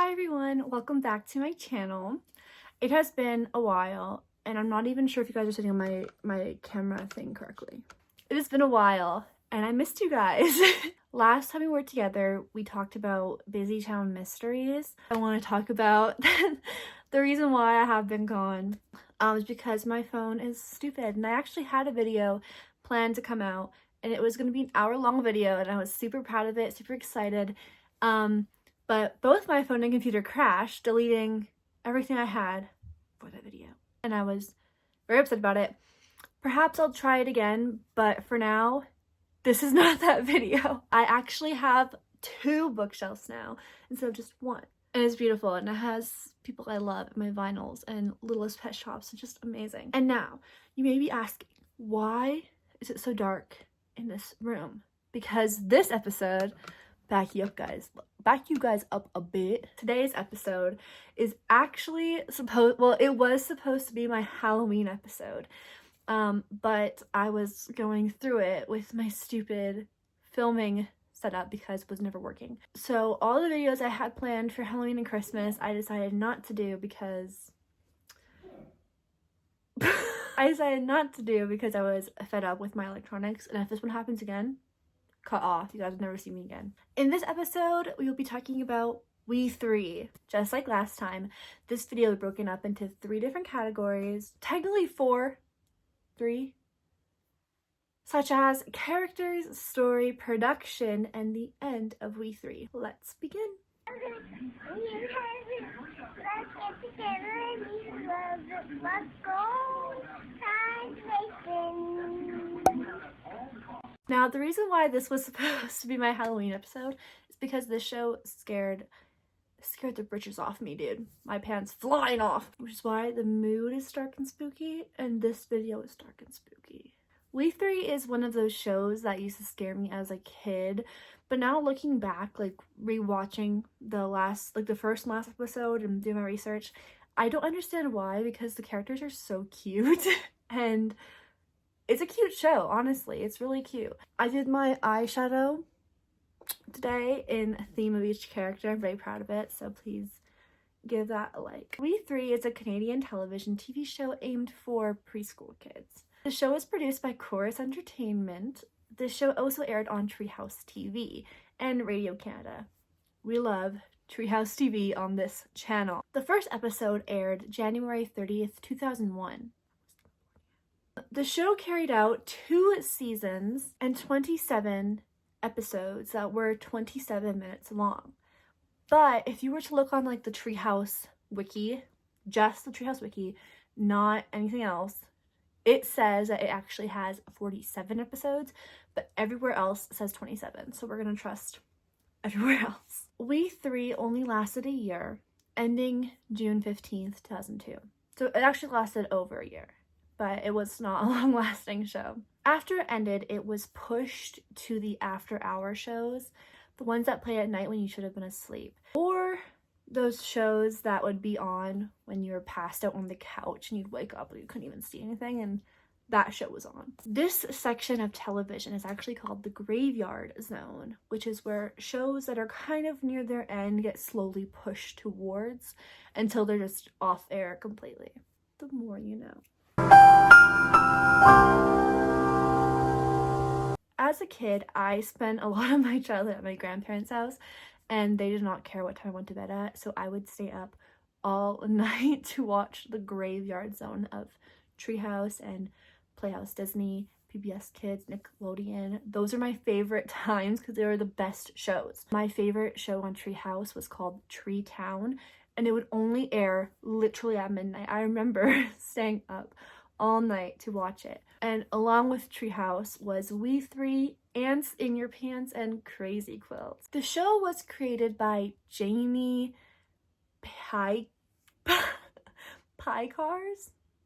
Hi everyone, welcome back to my channel. It has been a while and I'm not even sure if you guys are sitting on my camera thing correctly. It has been a while and I missed you guys. Last time we were together, we talked about Busy Town Mysteries. I want to talk about the reason why I have been gone is because my phone is stupid, and I actually had a video planned to come out and it was going to be an hour-long video and I was super proud of it, super excited. But both my phone and computer crashed, deleting everything I had for the video. And I was very upset about it. Perhaps I'll try it again, but for now, this is not that video. I actually have 2 bookshelves now instead of just 1. And it's beautiful, and it has people I love, and my vinyls, and Littlest Pet Shops. It's just amazing. And now, you may be asking, why is it so dark in this room? Because this episode, back you guys up a bit. Today's episode is actually it was supposed to be my Halloween episode. But I was going through it with my stupid filming setup because it was never working. So all the videos I had planned for Halloween and Christmas, I decided not to do because I was fed up with my electronics, and if this one happens again, cut off. You guys will never see me again. In this episode, we will be talking about We 3. Just like last time, this video is broken up into 3 different categories. Technically 4. 3. Such as characters, story, production, and the end of We 3. Let's begin. Let's go. Now, the reason why this was supposed to be my Halloween episode is because this show scared the britches off me, dude. My pants flying off. Which is why the mood is dark and spooky, and this video is dark and spooky. We 3 is one of those shows that used to scare me as a kid, but now looking back, like rewatching the first and last episode and doing my research, I don't understand why, because the characters are so cute and it's a cute show, honestly. It's really cute. I did my eyeshadow today in a theme of each character. I'm very proud of it, so please give that a like. We 3 is a Canadian television TV show aimed for preschool kids. The show is produced by Cutest Entertainment. The show also aired on Treehouse TV and Radio Canada. We love Treehouse TV on this channel. The first episode aired January 30th, 2001. The show carried out 2 seasons and 27 episodes that were 27 minutes long. But if you were to look on like the Treehouse wiki, just the Treehouse wiki, not anything else, it says that it actually has 47 episodes, but everywhere else says 27. So we're gonna trust everywhere else. We 3 only lasted a year, ending June 15th, 2002. So it actually lasted over a year, but it was not a long-lasting show. After it ended, it was pushed to the after-hour shows, the ones that play at night when you should have been asleep, or those shows that would be on when you were passed out on the couch and you'd wake up and you couldn't even see anything, and that show was on. This section of television is actually called the graveyard zone, which is where shows that are kind of near their end get slowly pushed towards until they're just off air completely. The more you know. As a kid, I spent a lot of my childhood at my grandparents' house, and they did not care what time I went to bed at, so I would stay up all night to watch the graveyard zone of Treehouse and Playhouse Disney, PBS Kids, Nickelodeon. Those are my favorite times because they were the best shows. My favorite show on Treehouse was called Tree Town, and it would only air literally at midnight. I remember staying up all night to watch it. And along with Treehouse was We 3, Ants in Your Pants, and Crazy Quilts. The show was created by Jamie Picars,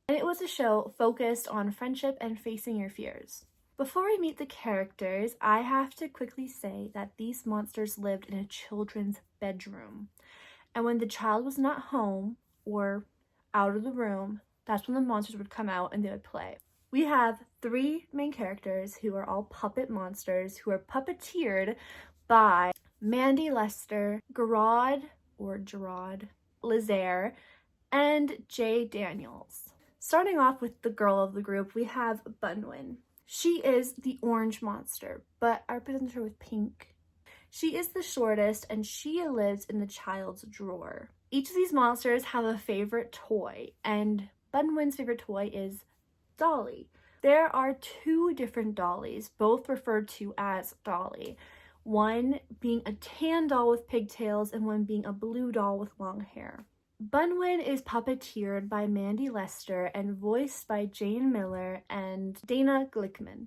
and it was a show focused on friendship and facing your fears. Before we meet the characters, I have to quickly say that these monsters lived in a children's bedroom. And when the child was not home or out of the room, that's when the monsters would come out and they would play. We have 3 main characters who are all puppet monsters who are puppeteered by Mandy Lester, Garrod, or Gerard Lazaire, and Jay Daniels. Starting off with the girl of the group, we have Bunwin. She is the orange monster, but I represent her with pink. She is the shortest, and she lives in the child's drawer. Each of these monsters have a favorite toy, and Bunwin's favorite toy is Dolly. There are two different dollies, both referred to as Dolly. One being a tan doll with pigtails and one being a blue doll with long hair. Bunwin is puppeteered by Mandy Lester and voiced by Jane Miller and Dana Glickman.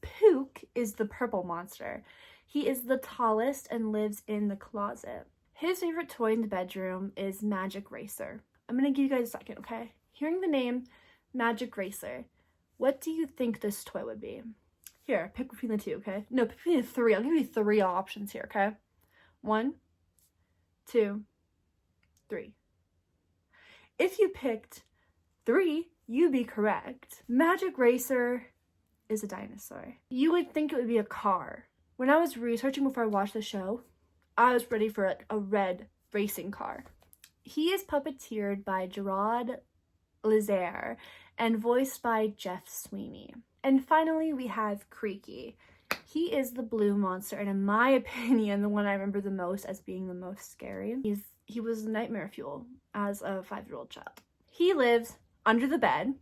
Pook is the purple monster. He is the tallest and lives in the closet. His favorite toy in the bedroom is Magic Racer. I'm gonna give you guys a second, okay? Hearing the name Magic Racer, what do you think this toy would be? Here, pick between the two, okay? No, pick between the three. I'll give you three options here, okay? 1, 2, 3. If you picked 3, you'd be correct. Magic Racer is a dinosaur. You would think it would be a car. When I was researching before I watched the show, I was ready for a red racing car. He is puppeteered by Gerard Lazaire and voiced by Jeff Sweeney. And finally, we have Creaky. He is the blue monster, and in my opinion, the one I remember the most as being the most scary. He was nightmare fuel as a 5-year-old child. He lives under the bed,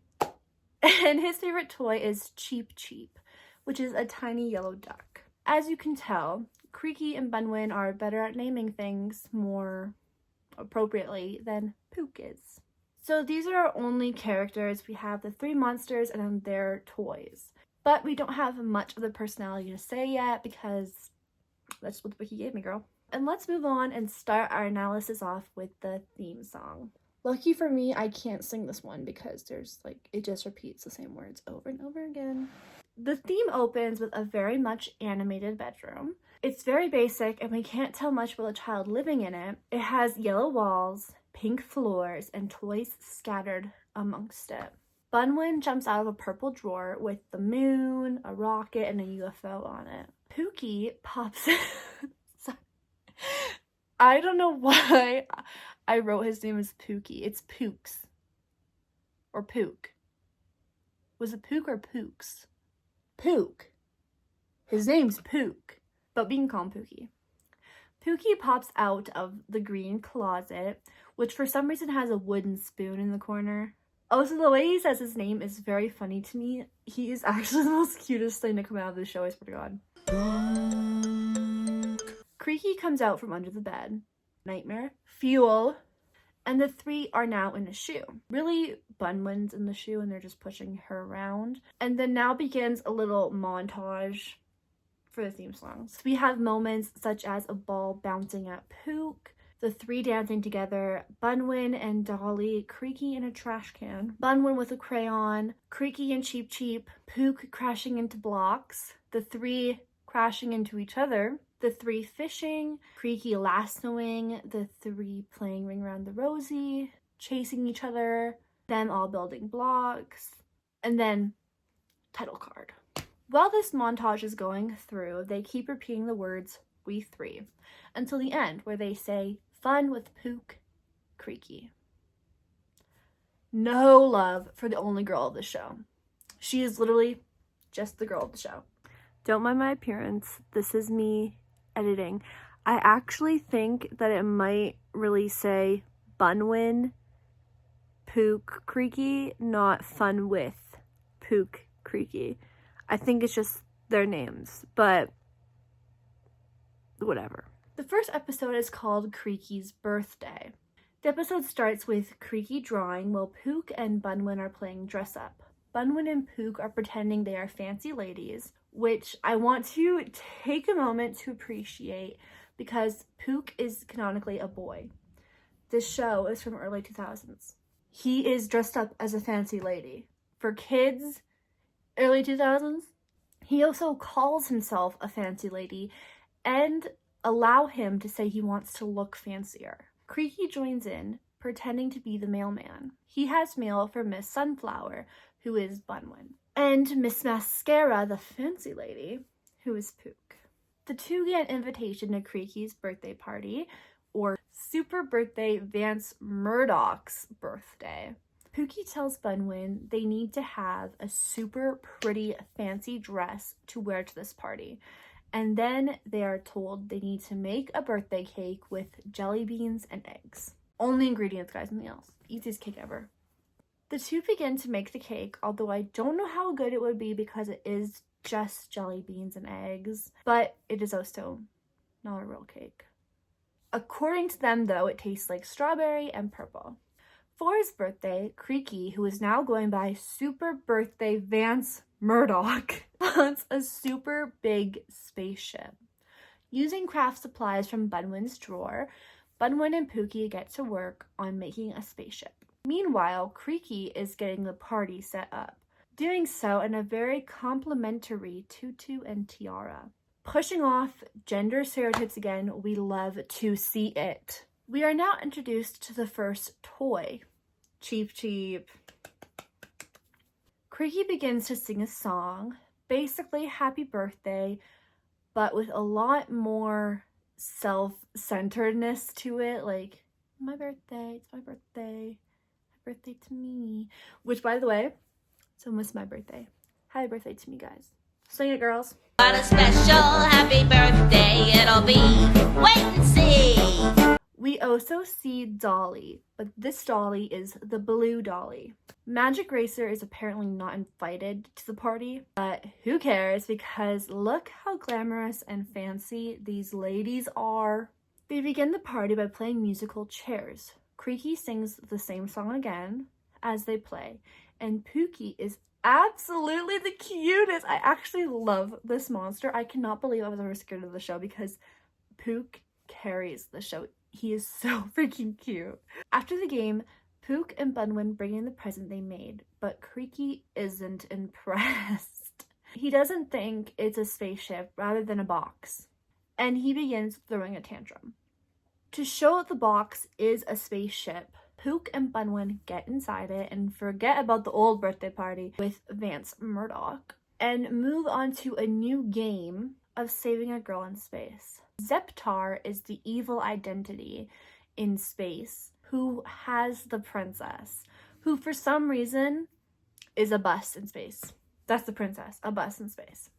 and his favorite toy is Cheep Cheep, which is a tiny yellow duck. As you can tell, Creaky and Bunwin are better at naming things more appropriately than Pook is. So these are our only characters. We have the 3 monsters and their toys. But we don't have much of the personality to say yet because that's what the wiki gave me, girl. And let's move on and start our analysis off with the theme song. Lucky for me, I can't sing this one because it just repeats the same words over and over again. The theme opens with a very much animated bedroom. It's very basic and we can't tell much about the child living in it. It has yellow walls, pink floors, and toys scattered amongst it. Bunwin jumps out of a purple drawer with the moon, a rocket, and a UFO on it. Pookie pops Sorry. I don't know why I wrote his name as Pookie. It's Pooks. Or Pook. Was it Pook or Pooks? Pook. His name's Pook, but we can call him Pookie. Pookie pops out of the green closet, which for some reason has a wooden spoon in the corner. Also, the way he says his name is very funny to me. He is actually the most cutest thing to come out of the show, I swear to God. Creaky comes out from under the bed. Nightmare, Fuel, and the 3 are now in a shoe. Really, Bunwin's in the shoe and they're just pushing her around. And then now begins a little montage for the theme song. So we have moments such as a ball bouncing at Pook, the 3 dancing together, Bunwin and Dolly, Creaky in a trash can, Bunwin with a crayon, Creaky and Cheep Cheep, Pook crashing into blocks, the 3 crashing into each other, the 3 fishing, Creaky lassoing, the 3 playing Ring Around the Rosie, chasing each other, them all building blocks, and then title card. While this montage is going through, they keep repeating the words, "we 3," until the end where they say, "Fun with Pook, Creaky." No love for the only girl of the show. She is literally just the girl of the show. Don't mind my appearance. This is me editing. I actually think that it might really say Bunwin, Pook, Creaky, not Fun with Pook, Creaky. I think it's just their names, but whatever. The first episode is called Creaky's Birthday. The episode starts with Creaky drawing while Pook and Bunwin are playing dress up. Bunwin and Pook are pretending they are fancy ladies, which I want to take a moment to appreciate because Pook is canonically a boy. This show is from early 2000s. He is dressed up as a fancy lady. For kids, early 2000s, he also calls himself a fancy lady and allow him to say he wants to look fancier. Creaky joins in, pretending to be the mailman. He has mail for Miss Sunflower, who is Bunwin, and Miss Mascara, the fancy lady, who is Pook. The 2 get an invitation to Creaky's birthday party, or super birthday Vance Murdoch's birthday. Pookie tells Bunwin they need to have a super pretty fancy dress to wear to this party. And then they are told they need to make a birthday cake with jelly beans and eggs. Only ingredients, guys, nothing else. Easiest cake ever. The two begin to make the cake, although I don't know how good it would be because it is just jelly beans and eggs. But it is also not a real cake. According to them, though, it tastes like strawberry and purple. For his birthday, Creaky, who is now going by Super Birthday Vance Murdoch, wants a super big spaceship. Using craft supplies from Bunwin's drawer, Bunwin and Pookie get to work on making a spaceship. Meanwhile, Creaky is getting the party set up, doing so in a very complimentary tutu and tiara. Pushing off gender stereotypes again, we love to see it. We are now introduced to the first toy. Cheep Cheep. Creaky begins to sing a song, basically happy birthday, but with a lot more self-centeredness to it, like, my birthday, it's my birthday, happy birthday to me. Which, by the way, it's almost my birthday. Happy birthday to me, guys. Sing it, girls. What a special happy birthday it'll be. Wait and see. We also see Dolly, but this Dolly is the blue Dolly. Magic Racer is apparently not invited to the party, but who cares because look how glamorous and fancy these ladies are. They begin the party by playing musical chairs. Creaky sings the same song again as they play, and Pookie is absolutely the cutest. I actually love this monster. I cannot believe I was ever scared of the show because Pook carries the show. He is so freaking cute. After the game, Pook and Bunwin bring in the present they made, but Creaky isn't impressed. He doesn't think it's a spaceship rather than a box, and he begins throwing a tantrum. To show the box is a spaceship, Pook and Bunwin get inside it and forget about the old birthday party with Vance Murdoch and move on to a new game of saving a girl in space. Zeptar is the evil identity in space who has the princess, who for some reason is a bus in space. That's the princess, a bus in space.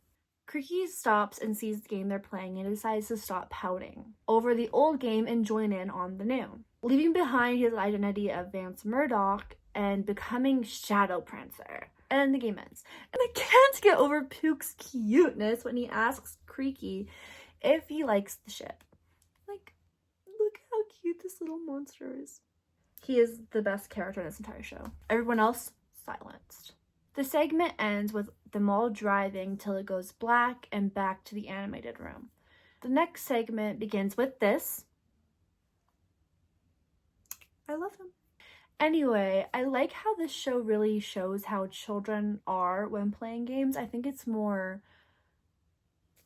Creaky stops and sees the game they're playing and decides to stop pouting over the old game and join in on the new, leaving behind his identity of Vance Murdoch and becoming Shadow Prancer. And then the game ends. And I can't get over Pook's cuteness when he asks Creaky if he likes the ship. Like, look how cute this little monster is. He is the best character in this entire show. Everyone else, silenced. The segment ends with them all driving till it goes black and back to the animated room. The next segment begins with this. I love him. Anyway, I like how this show really shows how children are when playing games. I think it's more,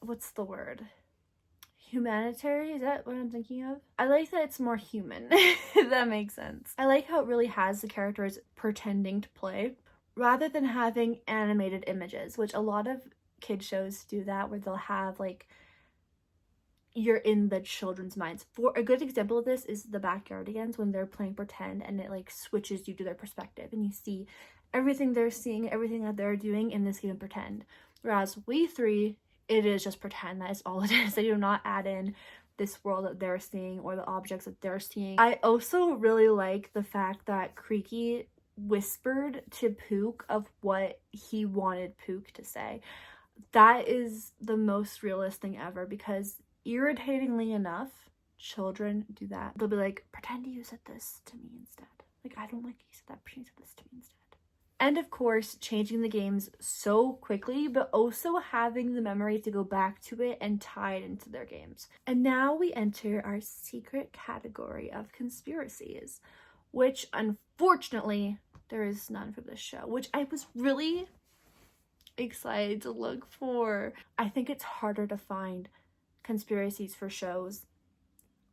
what's the word? Humanitarian? Is that what I'm thinking of? I like that it's more human, if that makes sense. I like how it really has the characters pretending to play rather than having animated images, which a lot of kid shows do that, where they'll have like you're in the children's minds. For a good example of this is the Backyardigans, when they're playing pretend and it like switches you to their perspective and you see everything they're seeing, everything that they're doing in this game of pretend. Whereas we three, it is just pretend. That is all it is. They do not add in this world that they're seeing or the objects that they're seeing. I also really like the fact that Creaky whispered to Pook of what he wanted Pook to say. That is the most realist thing ever, because irritatingly enough, children do that. They'll be like, pretend you said this to me instead. Like, I don't like you said that, pretend you said this to me instead. And of course, changing the games so quickly, but also having the memory to go back to it and tie it into their games. And now we enter our secret category of conspiracies, which unfortunately there is none for this show, which I was really excited to look for. I think it's harder to find conspiracies for shows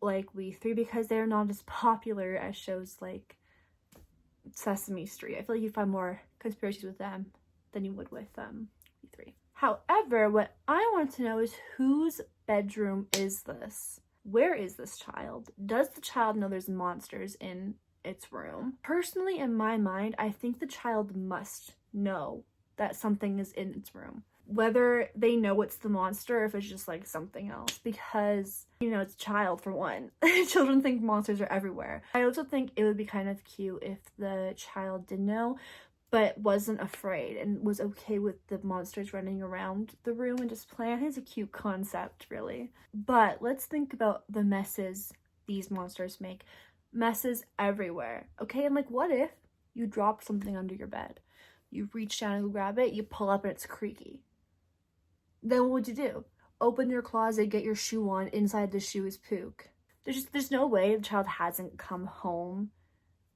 like We Three because they're not as popular as shows like Sesame Street. I feel like you find more conspiracies with them than you would with We Three. However, what I want to know is whose bedroom is this? Where is this child? Does the child know there's monsters in its room? Personally, in my mind, I think the child must know that something is in its room. Whether they know it's the monster or if it's just like something else, because, you know, it's a child for one. Children think monsters are everywhere. I also think it would be kind of cute if the child did know, but wasn't afraid and was okay with the monsters running around the room and just playing. I think it's a cute concept, really. But let's think about the messes these monsters make. Messes everywhere, okay? And like, what if you dropped something under your bed? You reach down and go grab it, you pull up and it's creaky. Then what would you do? Open your closet, get your shoe on, inside the shoe is Pook. There's no way the child hasn't come home,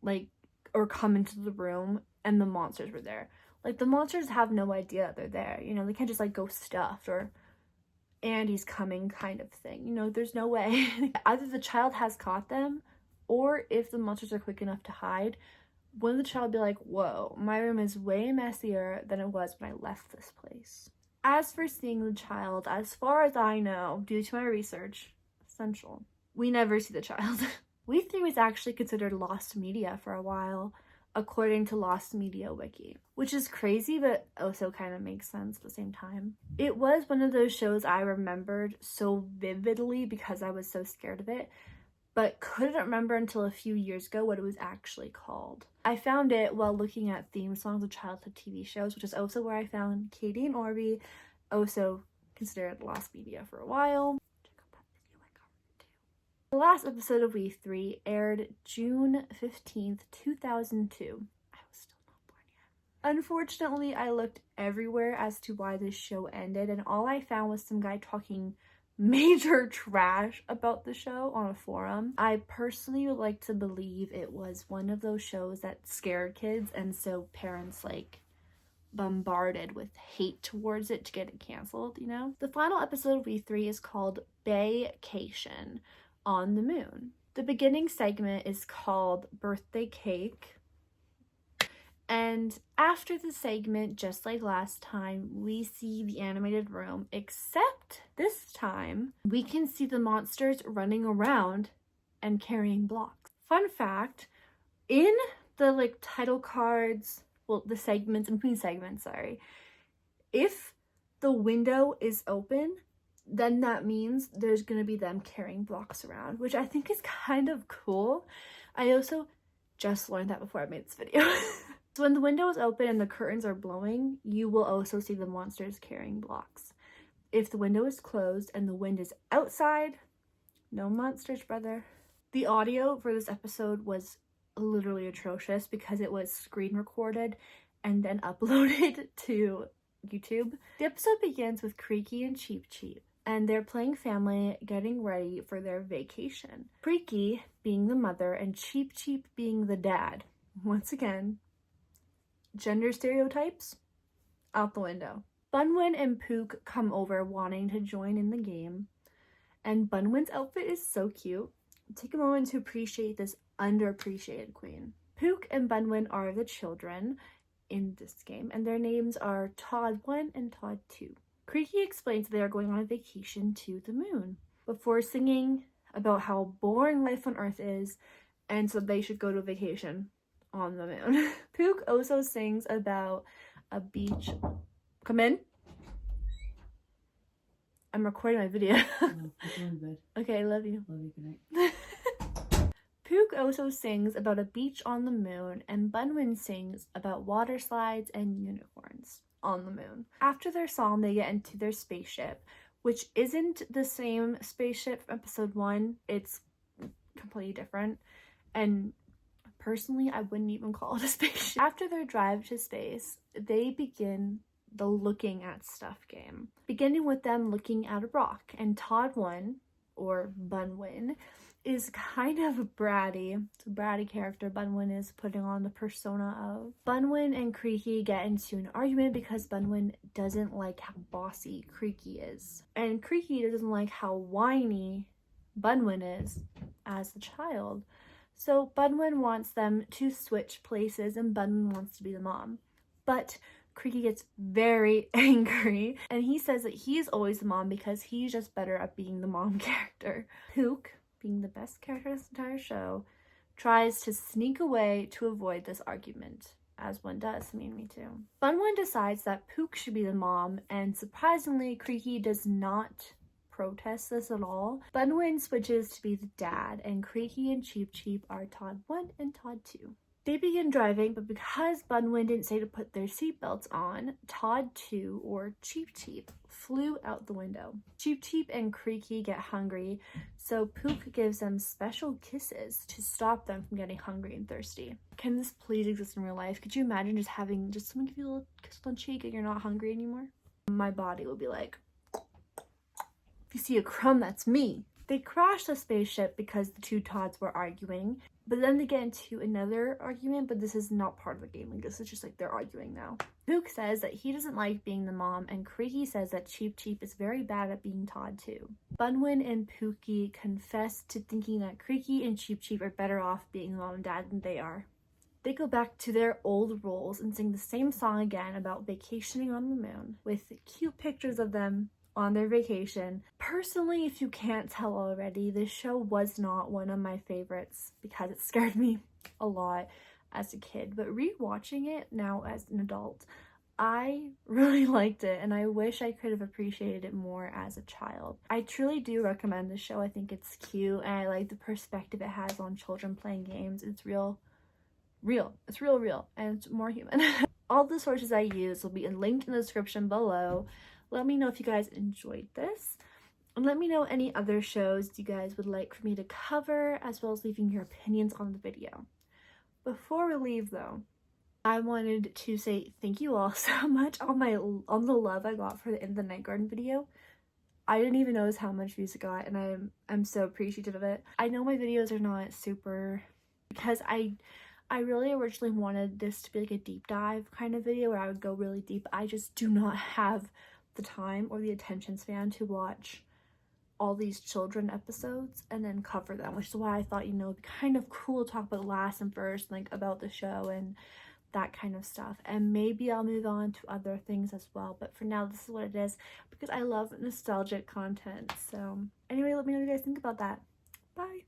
like, or come into the room and the monsters were there. Like, the monsters have no idea that they're there, you know? They can't just like go stuffed or Andy's coming kind of thing, you know? There's no way. Either the child has caught them, or if the monsters are quick enough to hide, wouldn't the child be like, whoa, my room is way messier than it was when I left this place? As for seeing the child, as far as I know, due to my research, essential, we never see the child. We think it was actually considered lost media for a while, according to Lost Media Wiki, which is crazy, but also kind of makes sense at the same time. It was one of those shows I remembered so vividly because I was so scared of it, but couldn't remember until a few years ago what it was actually called. I found it while looking at theme songs of childhood TV shows, which is also where I found Katie and Orby, also considered lost media for a while. Check out that video I covered too. The last episode of We 3 aired June 15th, 2002. I was still not born yet. Unfortunately, I looked everywhere as to why this show ended, and all I found was some guy talking major trash about the show on a forum. I personally would like to believe it was one of those shows that scared kids, and so parents like bombarded with hate towards it to get it canceled, you know? The final episode of We 3 is called Vacation on the Moon. The beginning segment is called Birthday Cake. And after the segment, just like last time, we see the animated room, except this time we can see the monsters running around and carrying blocks. Fun fact, in the like title cards, well, the segments, in between segments, sorry, if the window is open, then that means there's gonna be them carrying blocks around, which I think is kind of cool. I also just learned that before I made this video. So when the window is open and the curtains are blowing, you will also see the monsters carrying blocks. If the window is closed and the wind is outside, no monsters, brother. The audio for this episode was literally atrocious because it was screen recorded and then uploaded to YouTube. The episode begins with Creaky and Cheep Cheep, and they're playing family, getting ready for their vacation. Creaky being the mother and Cheep Cheep being the dad. Once again, gender stereotypes out the window. Bunwin and Pook come over wanting to join in the game, and Bunwin's outfit is so cute. Take a moment to appreciate this underappreciated queen. Pook and Bunwin are the children in this game, and their names are Todd 1 and Todd 2. Creaky explains that they are going on a vacation to the moon before singing about how boring life on Earth is, and so they should go to a vacation on the moon. Pook also sings about a beach. Come in. I'm recording my video. Okay, I love you. Love you, good night. Pook also sings about a beach on the moon, and Bunwin sings about water slides and unicorns on the moon. After their song, they get into their spaceship, which isn't the same spaceship from episode 1. It's completely different, and personally, I wouldn't even call it a spaceship. After their drive to space, they begin the looking at stuff game, beginning with them looking at a rock, and Todd 1, or Bunwin, is kind of bratty. It's a bratty character Bunwin is putting on the persona of. Bunwin and Creaky get into an argument because Bunwin doesn't like how bossy Creaky is, and Creaky doesn't like how whiny Bunwin is as a child. So Bunwin wants them to switch places, and Bunwin wants to be the mom. But Creaky gets very angry and he says that he's always the mom because he's just better at being the mom character. Pook, being the best character in this entire show, tries to sneak away to avoid this argument, as one does. Me too. Bunwin decides that Pook should be the mom, and surprisingly, Creaky does not protest this at all. Bunwin switches to be the dad, and Creaky and Cheep Cheep are Todd 1 and Todd 2. They begin driving, but because Bunwin didn't say to put their seatbelts on, Todd 2, or Cheep Cheep, flew out the window. Cheep Cheep and Creaky get hungry, so Pook gives them special kisses to stop them from getting hungry and thirsty. Can this please exist in real life? Could you imagine just having someone give you a little kiss on the cheek and you're not hungry anymore? My body would be like, if you see a crumb, that's me. They crash the spaceship because the two Todds were arguing, but then they get into another argument, but this is not part of the game. Like, this is just like they're arguing now. Pook says that he doesn't like being the mom, and Creaky says that Cheep Cheep is very bad at being Todd too. Bunwin and Pookie confess to thinking that Creaky and Cheep Cheep are better off being the mom and dad than they are. They go back to their old roles and sing the same song again about vacationing on the moon, with cute pictures of them on their vacation. Personally, if you can't tell already, this show was not one of my favorites because it scared me a lot as a kid, but rewatching it now as an adult, I really liked it, and I wish I could have appreciated it more as a child. I truly do recommend this show. I think it's cute, and I like the perspective it has on children playing games. It's real, it's real, and it's more human. All the sources I use will be linked in the description below. Let me know if you guys enjoyed this, and let me know any other shows you guys would like for me to cover, as well as leaving your opinions on the video. Before we leave though, I wanted to say thank you all so much on the love I got for the In the Night Garden video. I didn't even notice how much views it got, and I'm so appreciative of it. I know my videos are not super, because I really originally wanted this to be like a deep dive kind of video where I would go really deep. I just do not have the time or the attention span to watch all these children episodes and then cover them, which is why I thought, you know, it'd be kind of cool to talk about last and first, like about the show and that kind of stuff, and maybe I'll move on to other things as well, but for now this is what it is because I love nostalgic content. So anyway, let me know what you guys think about that. Bye.